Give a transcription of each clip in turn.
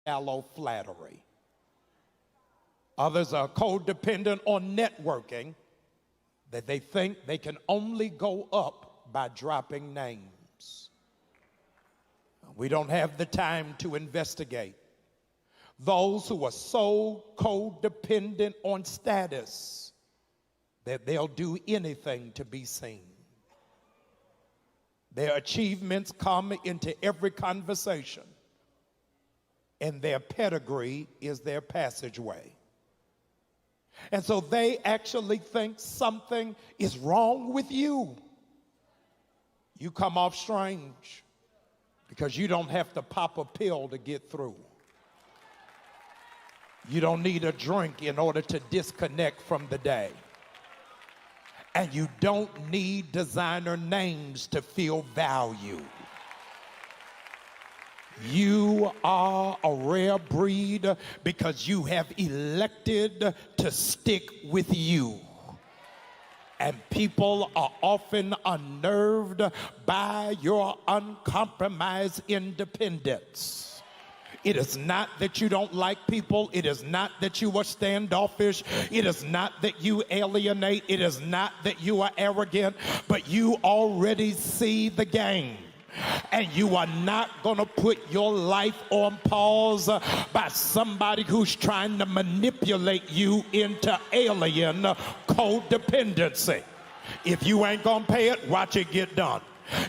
shallow flattery. Others are codependent on networking, that they think they can only go up by dropping names. We don't have the time to investigate. Those who are so codependent on status that they'll do anything to be seen. Their achievements come into every conversation, and their pedigree is their passageway. And so they actually think something is wrong with you. You come off strange because you don't have to pop a pill to get through. You don't need a drink in order to disconnect from the day. And you don't need designer names to feel value. You are a rare breed because you have elected to stick with you. And people are often unnerved by your uncompromised independence. It is not that you don't like people. It is not that you are standoffish. It is not that you alienate. It is not that you are arrogant, but you already see the game. And you are not going to put your life on pause by somebody who's trying to manipulate you into alien codependency. If you ain't going to pay it, watch it get done.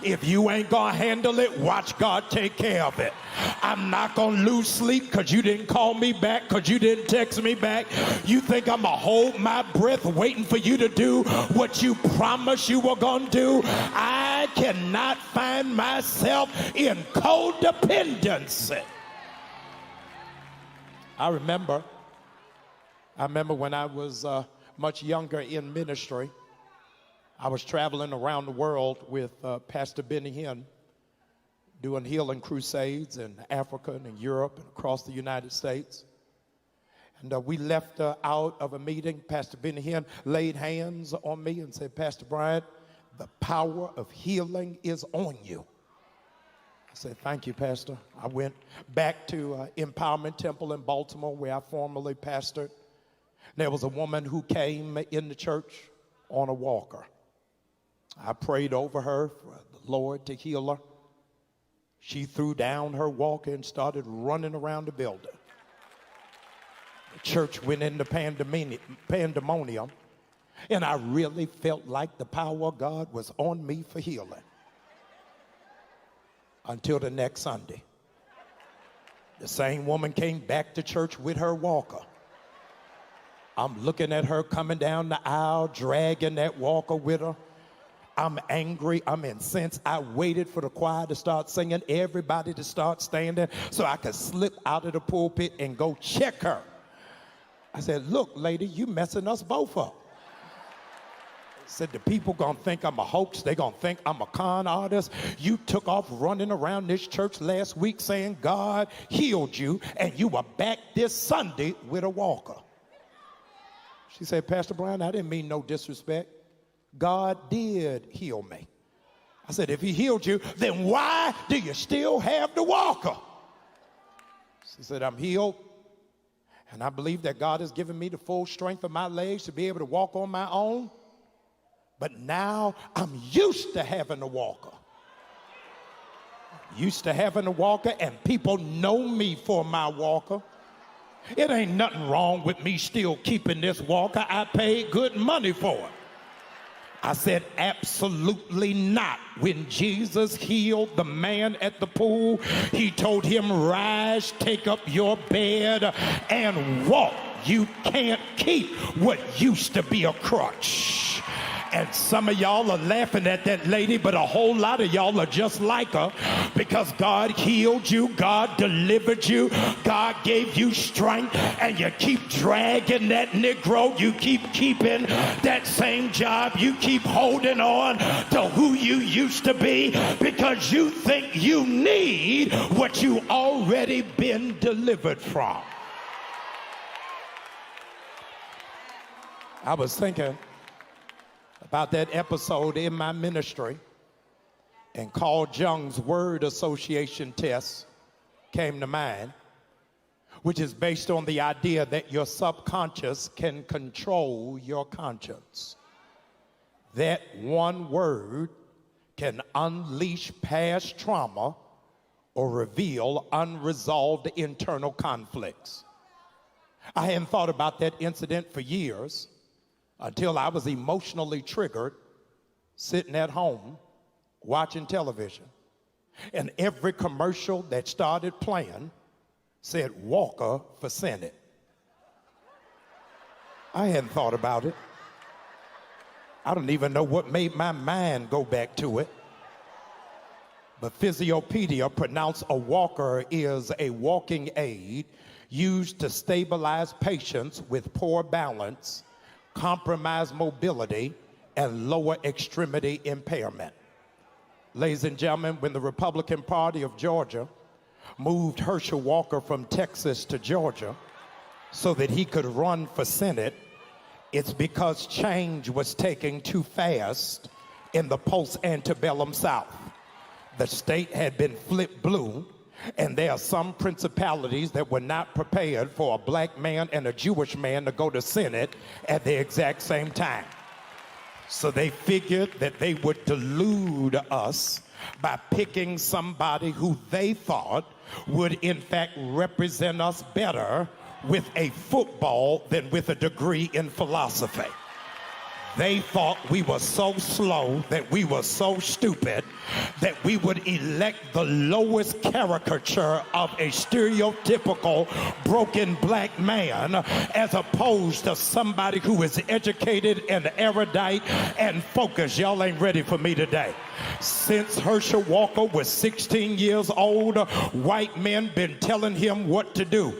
If you ain't gonna handle it, watch God take care of it. I'm not gonna lose sleep because you didn't call me back, because you didn't text me back. You think I'm gonna hold my breath waiting for you to do what you promised you were gonna do? I cannot find myself in codependency. I remember when I was much younger in ministry. I was traveling around the world with Pastor Benny Hinn, doing healing crusades in Africa and in Europe and across the United States. And we left out of a meeting. Pastor Benny Hinn laid hands on me and said, Pastor Bryant, the power of healing is on you. I said, thank you, Pastor. I went back to Empowerment Temple in Baltimore, where I formerly pastored. There was a woman who came in the church on a walker. I prayed over her for the Lord to heal her. She threw down her walker and started running around the building. The church went into pandemonium, and I really felt like the power of God was on me for healing. Until the next Sunday. The same woman came back to church with her walker. I'm looking at her coming down the aisle, dragging that walker with her. I'm angry, I'm incensed. I waited for the choir to start singing, everybody to start standing so I could slip out of the pulpit and go check her. I said, look, lady, you messing us both up. I said, the people gonna think I'm a hoax. They gonna think I'm a con artist. You took off running around this church last week saying God healed you, and you were back this Sunday with a walker. She said, Pastor Bryant, I didn't mean no disrespect. God did heal me. I said, if he healed you, then why do you still have the walker? She said, I'm healed, and I believe that God has given me the full strength of my legs to be able to walk on my own. But now I'm used to having a walker. Used to having a walker, and people know me for my walker. It ain't nothing wrong with me still keeping this walker. I paid good money for it. I said, absolutely not. When Jesus healed the man at the pool, he told him, rise, take up your bed, and walk. You can't keep what used to be a crutch. And some of y'all are laughing at that lady, but a whole lot of y'all are just like her, because God healed you, God delivered you, God gave you strength, and you keep dragging that Negro, you keep keeping that same job, you keep holding on to who you used to be because you think you need what you already been delivered from. I was thinking about that episode in my ministry, and Carl Jung's word association test came to mind. which is based on the idea that your subconscious can control your conscience. That one word can unleash past trauma or reveal unresolved internal conflicts. I hadn't thought about that incident for years until I was emotionally triggered sitting at home watching television. And every commercial that started playing said Walker for Senate. I hadn't thought about it. I don't even know what made my mind go back to it. But Physiopedia pronounced a walker is a walking aid used to stabilize patients with poor balance, compromised mobility, and lower extremity impairment. Ladies and gentlemen, when the Republican Party of Georgia moved Herschel Walker from Texas to Georgia so that he could run for Senate, it's because change was taking too fast in the post-antebellum South. The state had been flipped blue, and there are some principalities that were not prepared for a black man and a Jewish man to go to Senate at the exact same time. So they figured that they would delude us by picking somebody who they thought would in fact represent us better with a football than with a degree in philosophy. They thought we were so slow, that we were so stupid, that we would elect the lowest caricature of a stereotypical broken black man as opposed to somebody who is educated and erudite and focused. Y'all ain't ready for me today. Since Herschel Walker was 16 years old, white men been telling him what to do,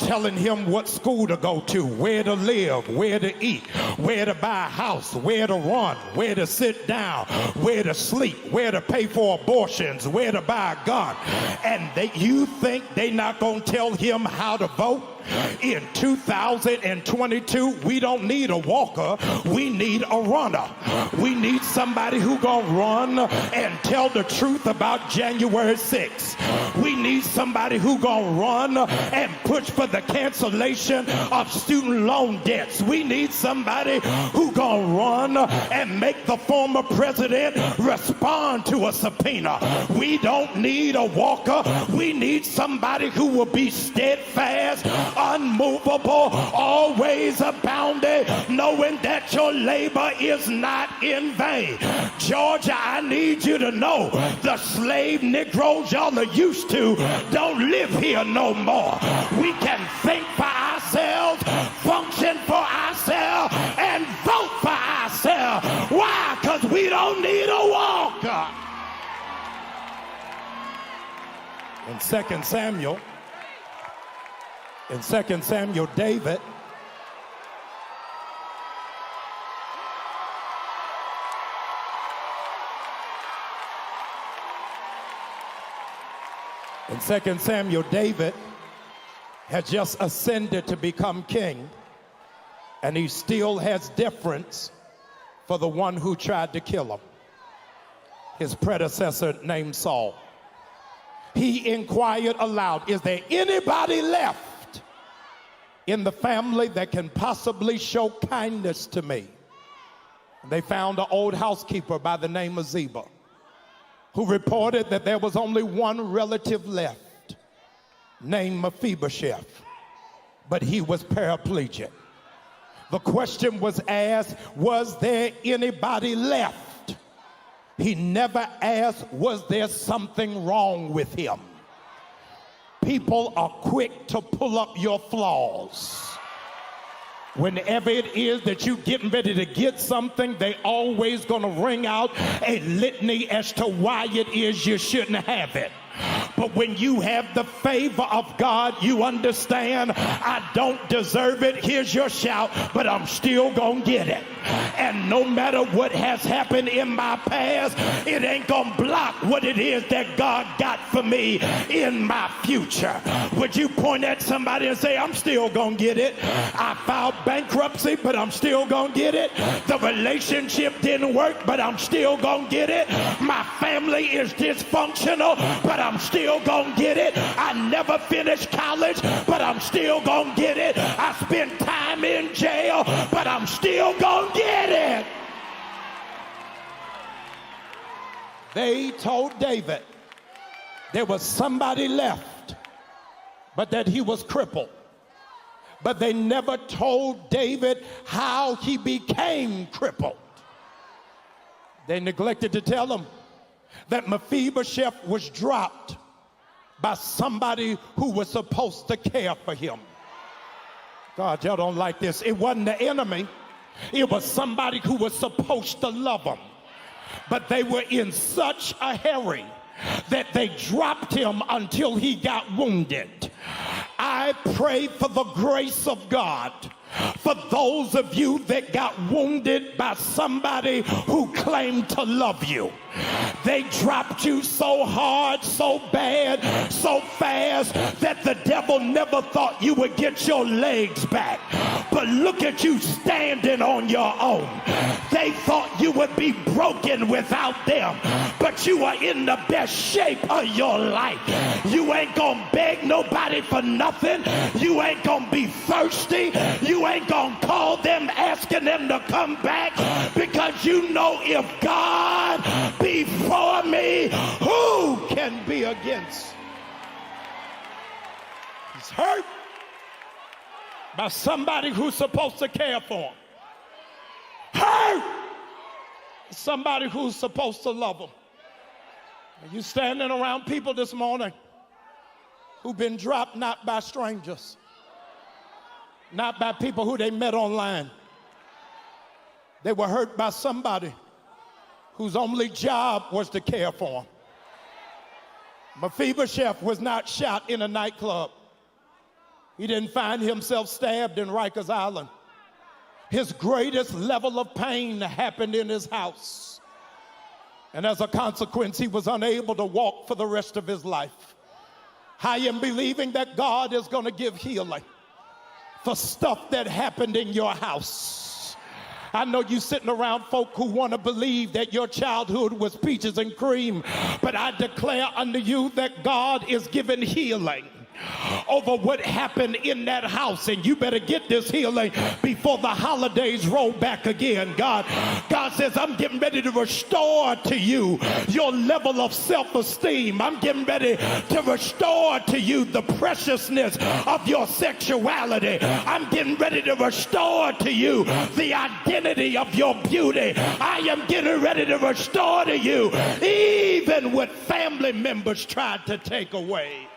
telling him what school to go to, where to live, where to eat, where to buy a house, where to run, where to sit down, where to sleep, where to pay for abortions, where to buy a gun. And you think they not gonna tell him how to vote? In 2022, we don't need a walker, we need a runner. We need somebody who gonna run and tell the truth about January 6th. We need somebody who gonna run and push for the cancellation of student loan debts. We need somebody who gonna run and make the former president respond to a subpoena. We don't need a walker, we need somebody who will be steadfast, unmovable, always abounding, knowing that your labor is not in vain. Georgia, I need you to know the slave Negroes y'all are used to don't live here no more. We can think for ourselves, function for ourselves, and vote for ourselves. Why? Because we don't need a walker. In 2 Samuel, David has just ascended to become king, and he still has deference for the one who tried to kill him, his predecessor named Saul. He inquired aloud, is there anybody left in the family that can possibly show kindness to me? They found an old housekeeper by the name of Ziba, who reported that there was only one relative left, named Mephibosheth, but he was paraplegic. The question was asked, was there anybody left? He never asked, was there something wrong with him? People are quick to pull up your flaws. Whenever it is that you're getting ready to get something, they always gonna ring out a litany as to why it is you shouldn't have it. But when you have the favor of God, you understand, I don't deserve it. Here's your shout, but I'm still gonna get it. And no matter what has happened in my past, it ain't gonna block what it is that God got for me in my future. Would you point at somebody and say, I'm still gonna get it? I filed bankruptcy, but I'm still gonna get it. The relationship didn't work, but I'm still gonna get it. My family is dysfunctional, but I'm still still gonna get it. I never finished college, but I'm still gonna get it. I spent time in jail, but I'm still gonna get it. They told David there was somebody left, but that he was crippled. But they never told David how he became crippled. They neglected to tell him that Mephibosheth was dropped by somebody who was supposed to care for him. God, y'all don't like this. It wasn't the enemy. It was somebody who was supposed to love him. But they were in such a hurry that they dropped him until he got wounded. I pray for the grace of God for those of you that got wounded by somebody who claimed to love you. They dropped you so hard, so bad, so fast that the devil never thought you would get your legs back. But look at you standing on your own. They thought you would be broken without them, but you are in the best shape of your life. You ain't gonna beg nobody for nothing. You ain't gonna be thirsty. You ain't gonna call them asking them to come back, because you know if God be for me, who can be against? He's hurt by somebody who's supposed to care for him. Hurt somebody who's supposed to love him. And you standing around people this morning who've been dropped not by strangers, not by people who they met online. They were hurt by somebody whose only job was to care for them. Mephibosheth was not shot in a nightclub. He didn't find himself stabbed in Rikers Island. His greatest level of pain happened in his house. And as a consequence, he was unable to walk for the rest of his life. I am believing that God is going to give healing for stuff that happened in your house. I know you sitting around folk who want to believe that your childhood was peaches and cream, but I declare unto you that God is giving healing over what happened in that house, and you better get this healing before the holidays roll back again. God says, I'm getting ready to restore to you your level of self-esteem. I'm getting ready to restore to you the preciousness of your sexuality. I'm getting ready to restore to you the identity of your beauty. I am getting ready to restore to you even what family members tried to take away.